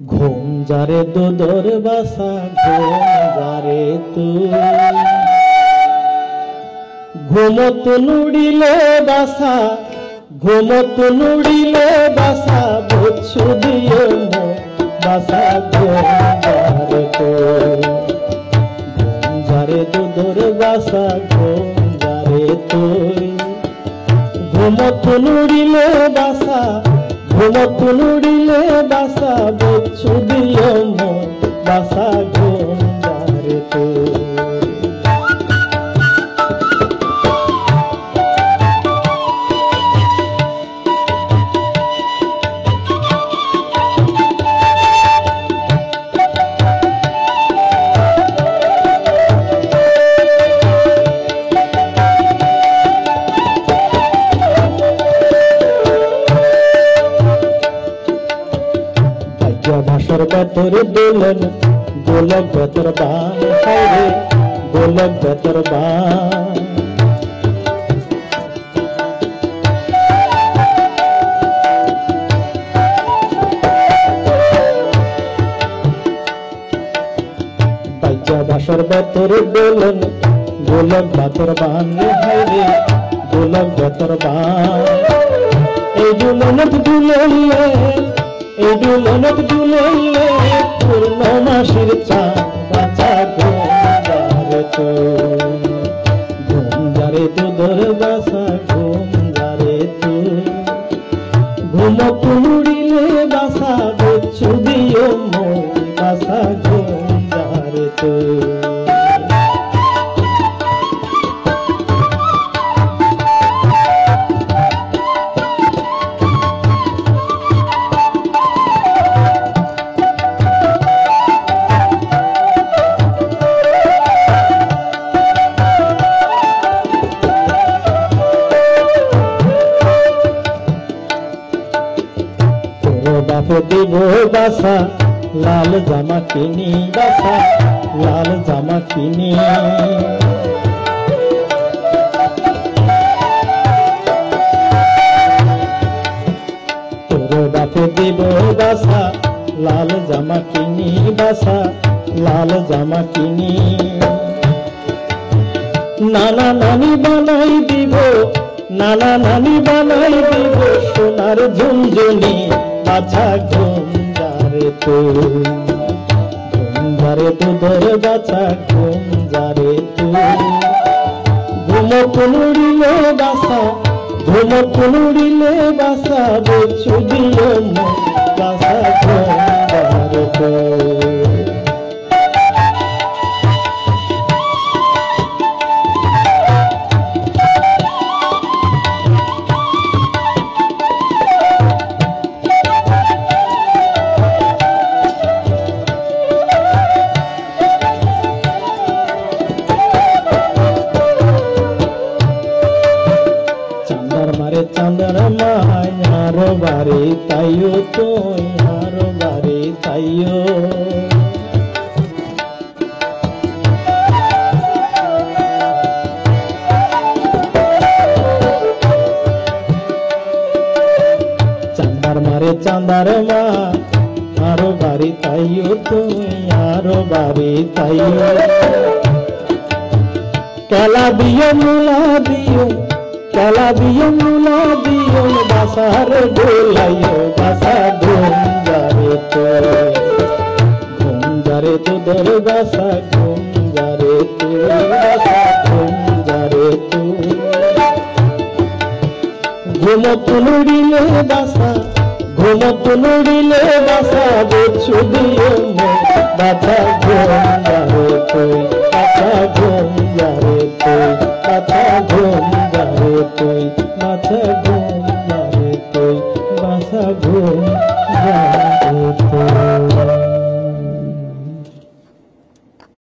ঘুম যারে দুদর বাসা ঘুম যারে তুই ঘুমত নুড়িলে বাসা ঘুমত নুড়িলে বাসা বুঝছু দিও বাসা ঘুম যারে তুই ঘুম যারে দুদর বাসা ঘুম যারে তুই ঘুমত নুড়িলে বাসা ঘুমত নুড়িলে বাসা বুঝছু দিও বাসা ঘুম যারে তুই ভাষার বেতর দোলন গোলক বেতর বান হায়রে গোলক বেতর বান বাইজা ভাষার বেতর দোলন গোলক বেতর বান হায়রে গোলক বেতর বান এই দুলনত দুললে এই দুলনত দুললে পূর্ণমাসীর চাঁদ বাঁচা ঘুম যারে তুই ঘুম যারে দুদর বাসা ঘুম যারে তুই ঘুমত নুড়িলে বাসা বুঝছু দিও বাসা ঘুম যারে তুই বাপে দিব বাসা লাল জামা কিনি বাসা লাল জামা কিনি তোর বাপে দিব বাসা লাল জামা কিনি বাসা লাল জামা কিনি নানা নানি বানাই দিব নানা নানি বানাই দিব সোনার ঝুনঝুনি বাছা ঘুম যারে তুই ঘুম যারে দুধর বাছা ঘুম যারে তুই ঘুমত নুড়িলে বাসা ঘুমত নুড়িলে বাসা বুঝছু দিও বাসা ঘুম যারে তুই চাঁদর মায় আরো বাড়ি তাইও তুই আরো বাড়ি তাইও চাঁদার মারে চাঁদার মা আরো বাড়ি তাইও তুই আরো বাড়ি তাইও কেলা দিও মুলা দিও কেলা দিও মুলা দিও বাসার গোলাইও বাসা ঘুম যারে তুই ঘুম যারে তোদের বাসা ঘুম যারে তুই বাসা ঘুম যারে তুই ঘুমত নুড়িলে বাসা ঘুমত নুড়িলে বাসা বুঝছু দিও বাসা ঘুম যারে তুই বাসা ঘুম যারে তুই বাসা ঘুম যারে তুই বাসা ঘুম